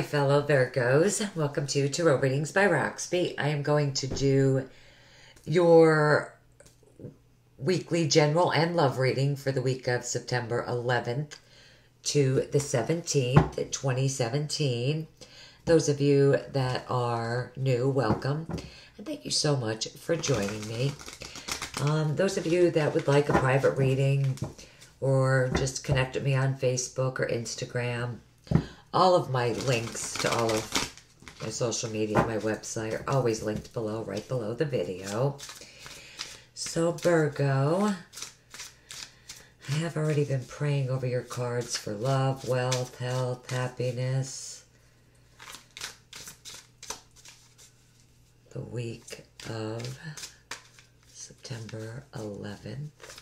fellow Virgos. Welcome to Tarot Readings by Roxby. I am going to do your weekly general and love reading for the week of September 11th to the 17th, 2017. Those of you that are new, welcome. And thank you so much for joining me. Those of you that would like a private reading or just connect with me on Facebook or Instagram, all of my links to all of my social media, my website, are always linked below, right below the video. So Virgo, I have already been praying over your cards for love, wealth, health, happiness. The week of September 11th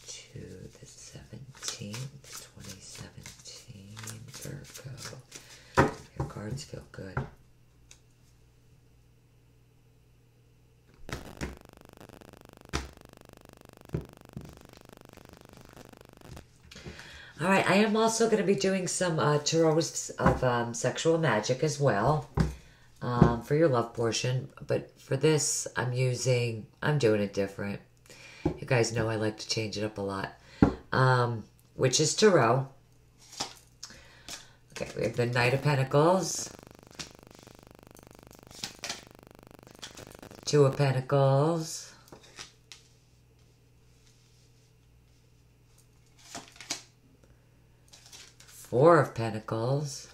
to the 17th, 2017, Virgo. Your cards feel good. All right, I am also going to be doing some tarots of sexual magic as well for your love portion. But for this, I'm doing it different. You guys know I like to change it up a lot. Which is Tarot. Okay, we have the Knight of Pentacles, Two of Pentacles, Four of Pentacles,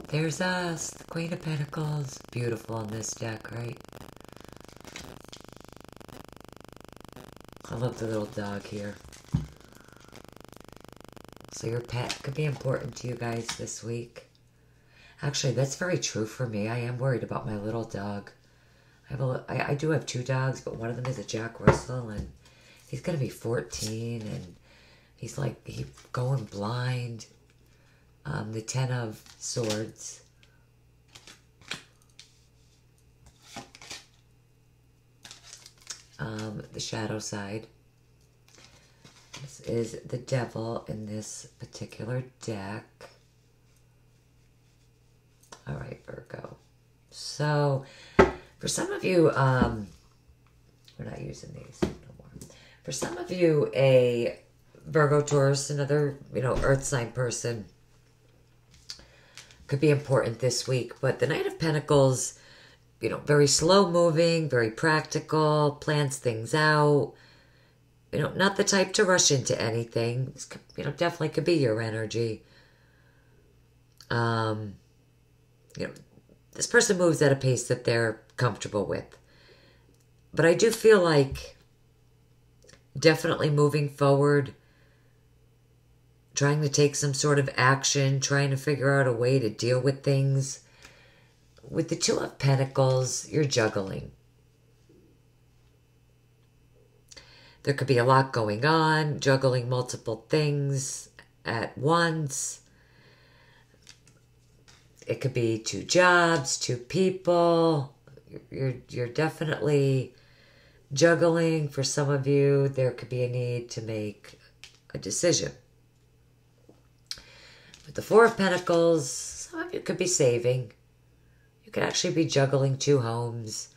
there's us, the Queen of Pentacles. Beautiful on this deck, right? I love the little dog here. So your pet could be important to you guys this week. Actually, that's very true for me. I am worried about my little dog. I do have two dogs, but one of them is a Jack Russell, and he's going to be 14, and he's going blind. The Ten of Swords. The shadow side. This is the Devil in this particular deck. All right, Virgo. So, for some of you, we're not using these no more. For some of you, a Virgo, Taurus, another, earth sign person could be important this week. But the Knight of Pentacles, very slow moving, very practical, plans things out. Not the type to rush into anything. This could, definitely could be your energy. This person moves at a pace that they're comfortable with. But I do feel like definitely moving forward, trying to take some sort of action, trying to figure out a way to deal with things. With the Two of Pentacles, you're juggling. There could be a lot going on, juggling multiple things at once. It could be two jobs, two people. You're definitely juggling. For some of you, there could be a need to make a decision. With the Four of Pentacles, some of you could be saving. You could actually be juggling two homes,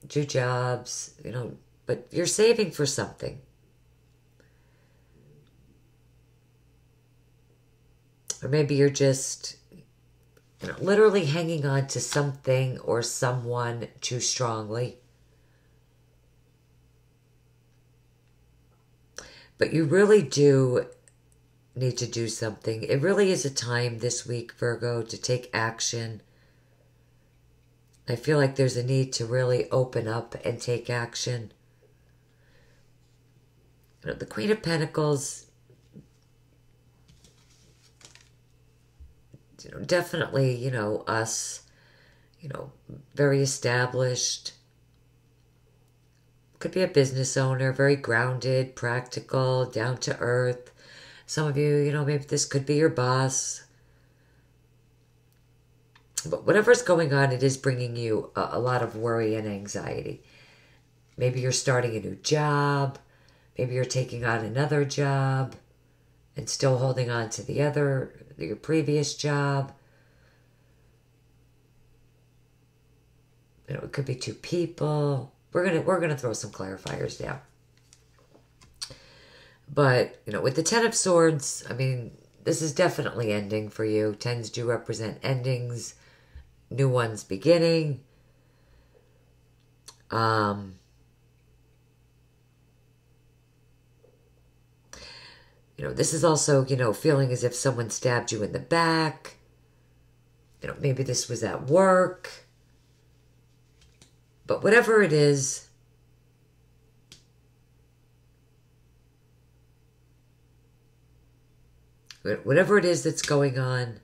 two jobs, but you're saving for something. Or maybe you're just, literally hanging on to something or someone too strongly. But you really do need to do something. It really is a time this week, Virgo, to take action. I feel like there's a need to really open up and take action. The Queen of Pentacles, definitely, us, very established. Could be a business owner, very grounded, practical, down to earth. Some of you, maybe this could be your boss. But whatever's going on, it is bringing you a lot of worry and anxiety. Maybe you're starting a new job. Maybe you're taking on another job and still holding on to your previous job. You know, it could be two people. We're gonna throw some clarifiers down. But, you know, with the Ten of Swords, I mean, this is definitely ending for you. Tens do represent endings, new ones beginning. You know, this is also, you know, feeling as if someone stabbed you in the back. You know, maybe this was at work. But whatever it is, that's going on,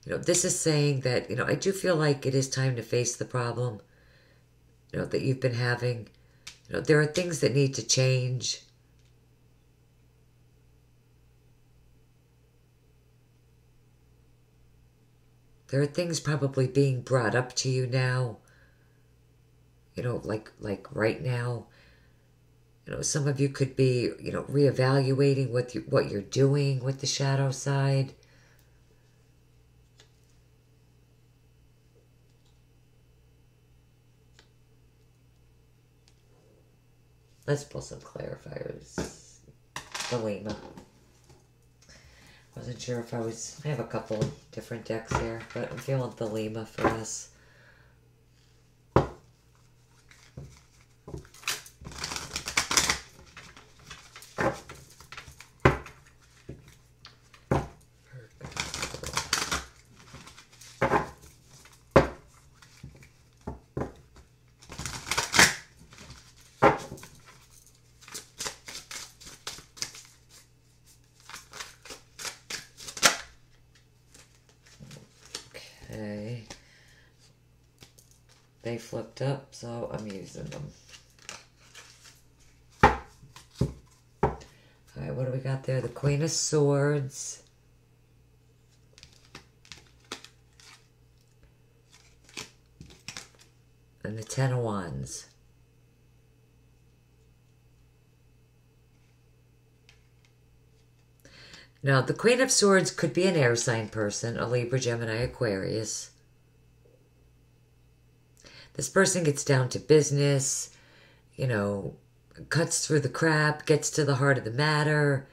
you know, this is saying that, you know, I do feel like it is time to face the problem, you know, that you've been having. You know, there are things that need to change. There are things probably being brought up to you now, you know, like right now. You know, some of you could be, you know, reevaluating what you're doing with the shadow side. Let's pull some clarifiers. The Lima. Wasn't sure if I have a couple of different decks here, but I'm feeling the Lima for this. Okay. They flipped up, so I'm using them. Alright, what do we got there? The Queen of Swords. And the Ten of Wands. Now, the Queen of Swords could be an air sign person, a Libra, Gemini, Aquarius. This person gets down to business, you know, cuts through the crap, gets to the heart of the matter,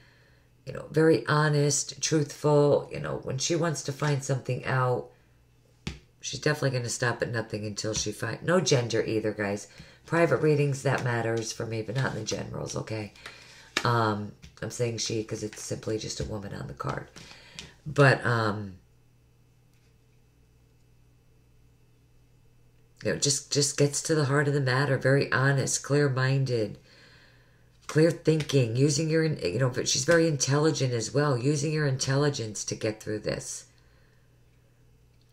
you know, very honest, truthful. You know, when she wants to find something out, she's definitely going to stop at nothing until she finds... No gender either, guys. Private readings, that matters for me, but not in the generals, okay? I'm saying she because it's simply just a woman on the card. But, you know, just gets to the heart of the matter. Very honest, clear-minded, clear thinking, using your, you know, but she's very intelligent as well, using your intelligence to get through this.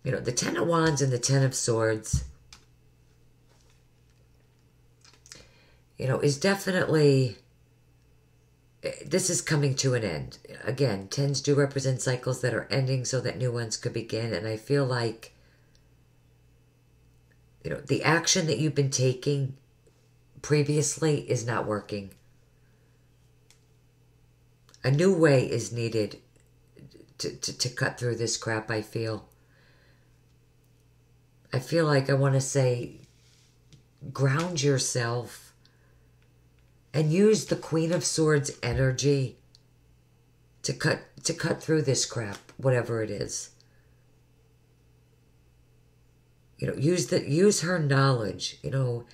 You know, the Ten of Wands and the Ten of Swords, you know, is definitely... This is coming to an end. Again, tens do represent cycles that are ending so that new ones could begin. And I feel like, you know, the action that you've been taking previously is not working. A new way is needed to cut through this crap, I feel. I feel like I want to say, ground yourself. And use the Queen of Swords energy to cut through this crap, whatever it is. You know, use her knowledge. You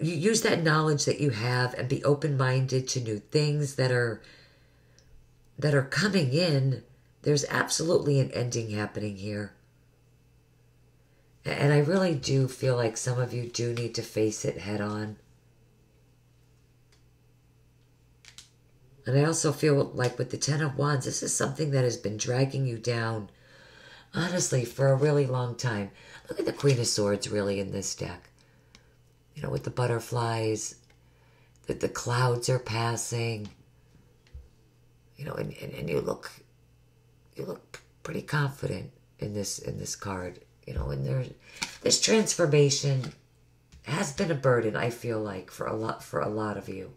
use that knowledge that you have and be open-minded to new things that are coming in. There's absolutely an ending happening here. And I really do feel like some of you do need to face it head on. And I also feel like with the Ten of Wands, this is something that has been dragging you down, honestly, for a really long time. Look at the Queen of Swords really in this deck. You know, with the butterflies, that the clouds are passing. You know, and you look pretty confident in this card. You know, and there's this transformation has been a burden, I feel like, for a lot of you.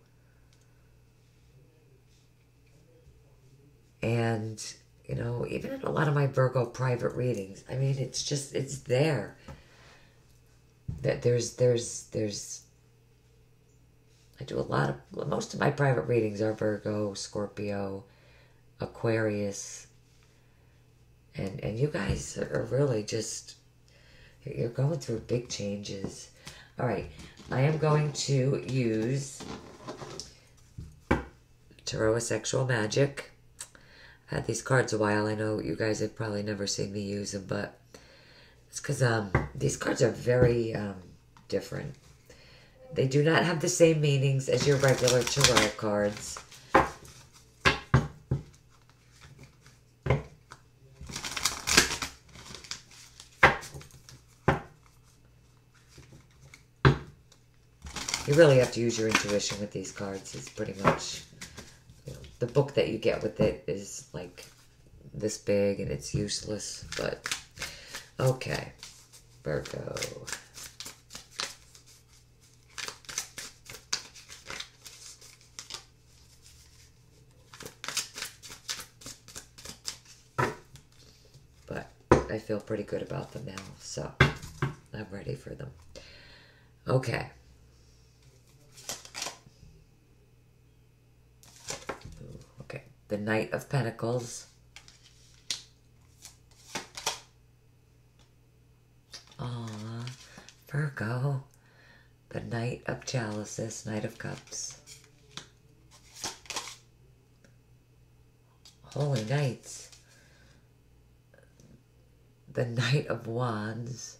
And, you know, even in a lot of my Virgo private readings, I mean, it's there. That there's I do most of my private readings are Virgo, Scorpio, Aquarius, and you guys are really just, you're going through big changes. All right, I am going to use Tarot of Sexual Magic. I've had these cards a while. I know you guys have probably never seen me use them, but it's because these cards are very different. They do not have the same meanings as your regular tarot cards. You really have to use your intuition with these cards. It's pretty much, you know, the book that you get with it is like this big and it's useless, but okay. Virgo. But I feel pretty good about them now, so I'm ready for them. Okay. Okay. The Knight of Pentacles. Aww, Virgo. The Knight of Chalices, Knight of Cups. Holy Knights. The Knight of Wands.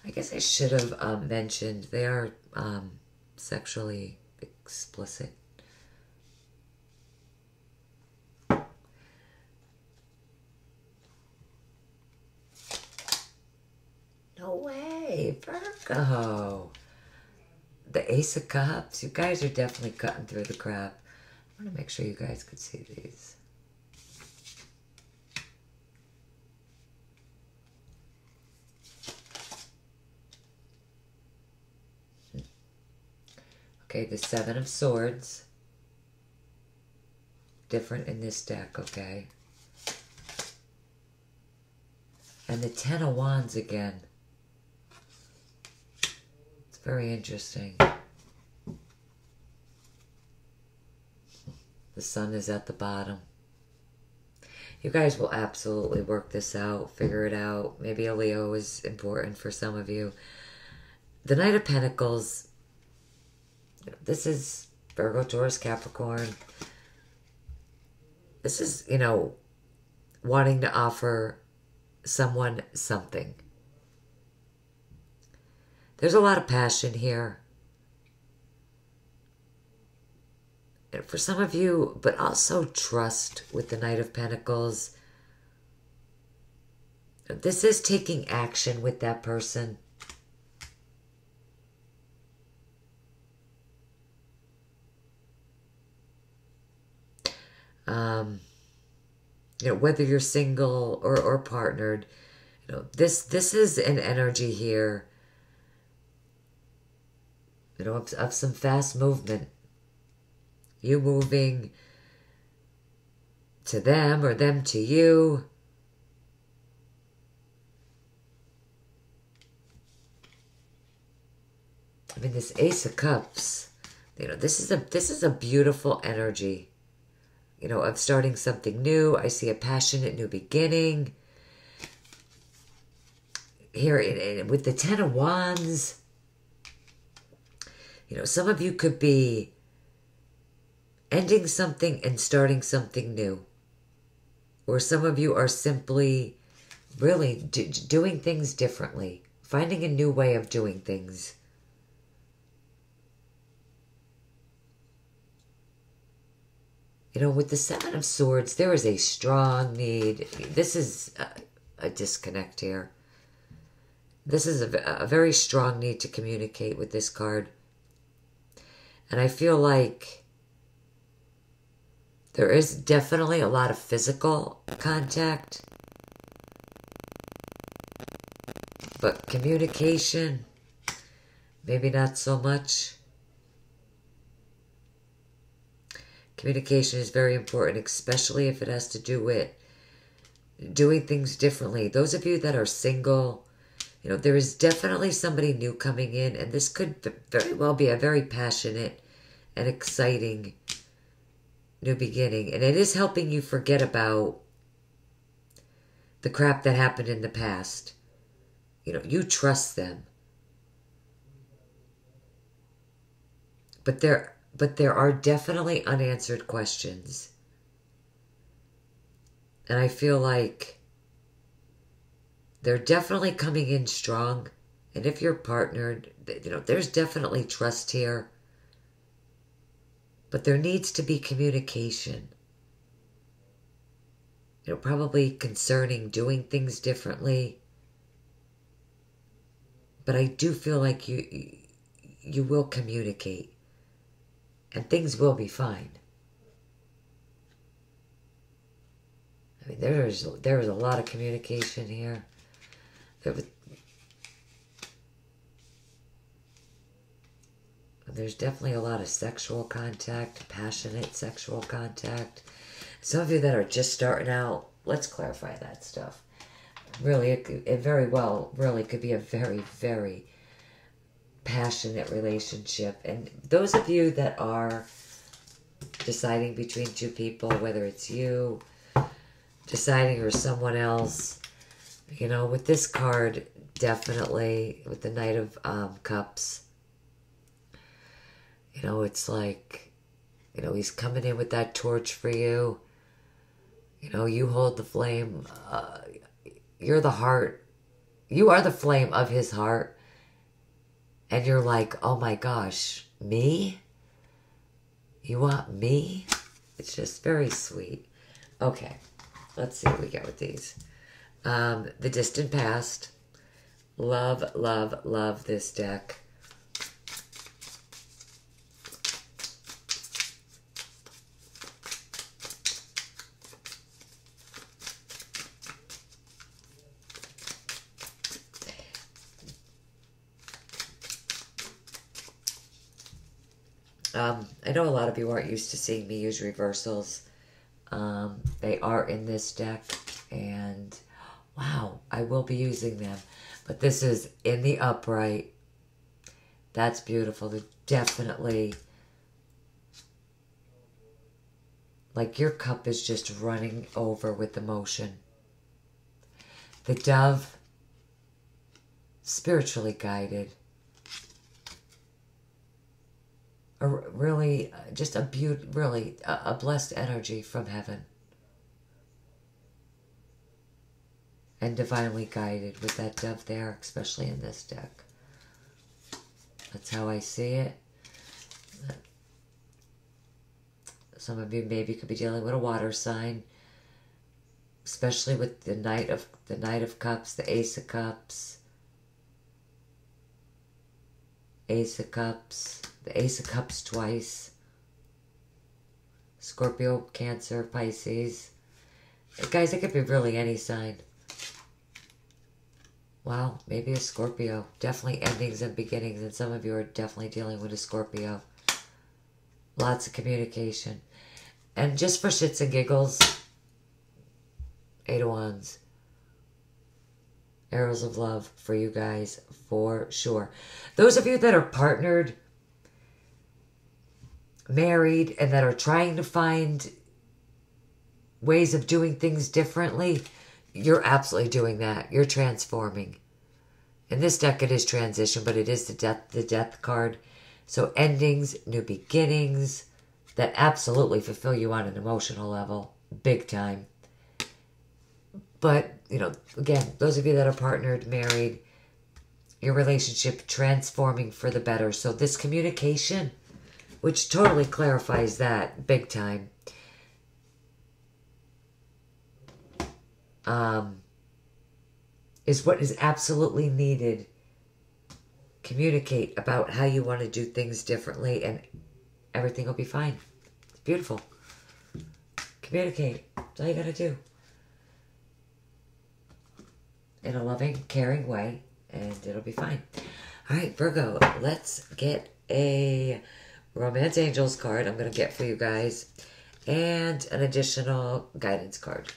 I guess I should have mentioned they are sexually explicit. No way, Virgo. The Ace of Cups. You guys are definitely cutting through the crap. I want to make sure you guys could see these. Okay, the Seven of Swords. Different in this deck, okay? And the Ten of Wands again. It's very interesting. The Sun is at the bottom. You guys will absolutely work this out, figure it out. Maybe a Leo is important for some of you. The Knight of Pentacles. This is Virgo, Taurus, Capricorn. This is, you know, wanting to offer someone something. There's a lot of passion here. And for some of you, but also trust with the Knight of Pentacles. This is taking action with that person. You know, whether you're single or partnered, you know, this is an energy here, you know, of some fast movement. You moving to them or them to you. I mean, this Ace of Cups, you know, this is a beautiful energy. You know, of starting something new. I see a passionate new beginning. Here, with the Ten of Wands, you know, some of you could be ending something and starting something new. Or some of you are simply really doing things differently. Finding a new way of doing things. You know, with the Seven of Swords, there is a strong need. This is a disconnect here. This is a very strong need to communicate with this card. And I feel like there is definitely a lot of physical contact. But communication, maybe not so much. Communication is very important, especially if it has to do with doing things differently. Those of you that are single, you know, there is definitely somebody new coming in, and this could very well be a very passionate and exciting new beginning. And it is helping you forget about the crap that happened in the past. You know, you trust them. But there are definitely unanswered questions. And I feel like they're definitely coming in strong. And if you're partnered, you know, there's definitely trust here. But there needs to be communication. You know, probably concerning doing things differently. But I do feel like you will communicate. And things will be fine. I mean, there was a lot of communication here. There's definitely a lot of sexual contact, passionate sexual contact. Some of you that are just starting out, let's clarify that stuff. Really, it very well really could be a very, very passionate relationship. And those of you that are deciding between two people, whether it's you deciding or someone else, you know, with this card, definitely with the Knight of Cups, you know, it's like, you know, he's coming in with that torch for you. You know, you hold the flame. You're the heart. You are the flame of his heart. And you're like, oh my gosh, me? You want me? It's just very sweet. Okay, let's see what we get with these. The distant past. Love, love, love this deck. I know a lot of you aren't used to seeing me use reversals. They are in this deck, and wow, I will be using them. But this is in the upright. That's beautiful. They're definitely, like, your cup is just running over with emotion. The dove, spiritually guided. Really, just a really a blessed energy from heaven. And divinely guided with that dove there, especially in this deck. That's how I see it. Some of you maybe could be dealing with a water sign, especially with the Knight of Cups, the Ace of Cups, Ace of Cups, the Ace of Cups twice, Scorpio, Cancer, Pisces. Guys, it could be really any sign. Wow, maybe a Scorpio. Definitely endings and beginnings, and some of you are definitely dealing with a Scorpio. Lots of communication. And just for shits and giggles, 8 of Wands. Arrows of love for you guys, for sure. Those of you that are partnered, married, and that are trying to find ways of doing things differently, you're absolutely doing that. You're transforming. In this deck, it is transition, but it is the death card. So endings, new beginnings, that absolutely fulfill you on an emotional level, big time. But, you know, again, those of you that are partnered, married, your relationship transforming for the better. So this communication, which totally clarifies that big time, is what is absolutely needed. Communicate about how you want to do things differently, and everything will be fine. It's beautiful. Communicate. That's all you gotta do. In a loving, caring way, and it'll be fine. All right, Virgo, let's get a Romance Angels card I'm going to get for you guys. And an additional guidance card.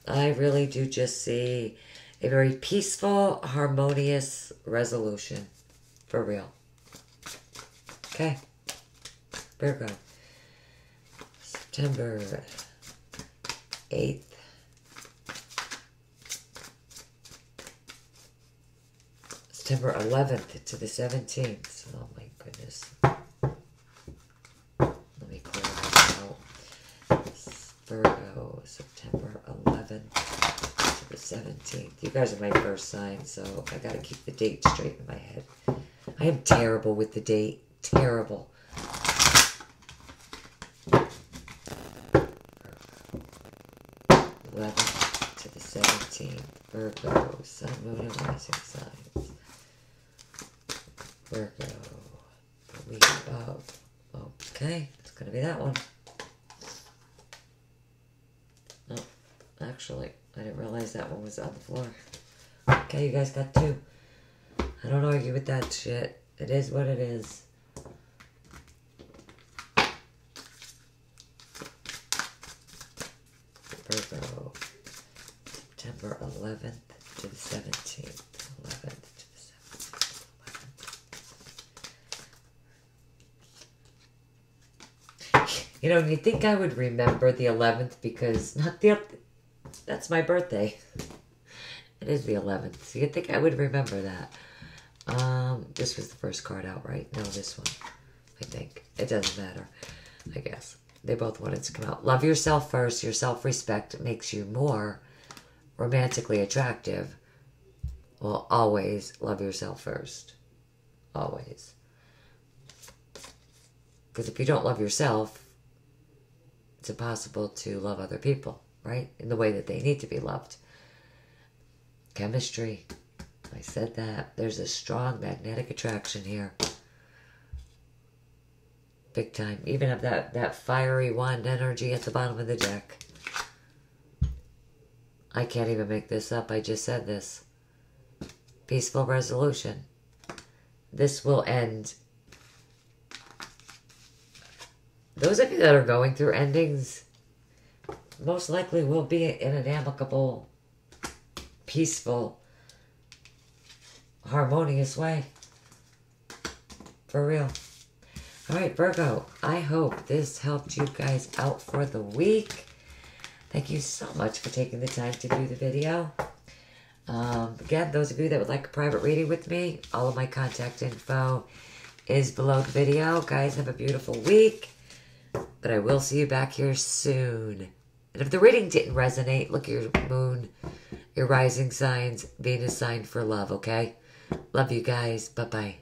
I really do just see a very peaceful, harmonious resolution. For real. Okay. Virgo. September 8th. September 11th to the 17th. Oh my goodness. Let me clear that out. Virgo, September 11th to the 17th. You guys are my first sign, so I gotta keep the date straight in my head. I am terrible with the date. Terrible. 11th to the 17th. Virgo, Sun, Moon, and Rising signs. Virgo, the week of. Okay, it's going to be that one. Oh, actually, I didn't realize that one was on the floor. Okay, you guys got two. I don't argue with that shit. It is what it is. Virgo, September 11th to the 17th. 11th to the 17th. 11th. You know, you'd think I would remember the 11th because that's my birthday. It is the 11th, so you'd think I would remember that. This was the first card out, right? No, this one. I think. It doesn't matter, I guess. They both wanted to come out. Love yourself first. Your self-respect makes you more romantically attractive. Well, always love yourself first. Always. Because if you don't love yourself, it's impossible to love other people, right? In the way that they need to be loved. Chemistry. I said that. There's a strong magnetic attraction here. Big time. Even have that fiery wand energy at the bottom of the deck. I can't even make this up. I just said this. Peaceful resolution. This will end. Those of you that are going through endings most likely will be in an amicable, peaceful, harmonious way. For real. Alright, Virgo, I hope this helped you guys out for the week. Thank you so much for taking the time to do the video. Again, those of you that would like a private reading with me, all of my contact info is below the video. Guys, have a beautiful week. But I will see you back here soon. And if the reading didn't resonate, look at your moon, your rising signs, Venus sign for love, okay? Love you guys. Bye-bye.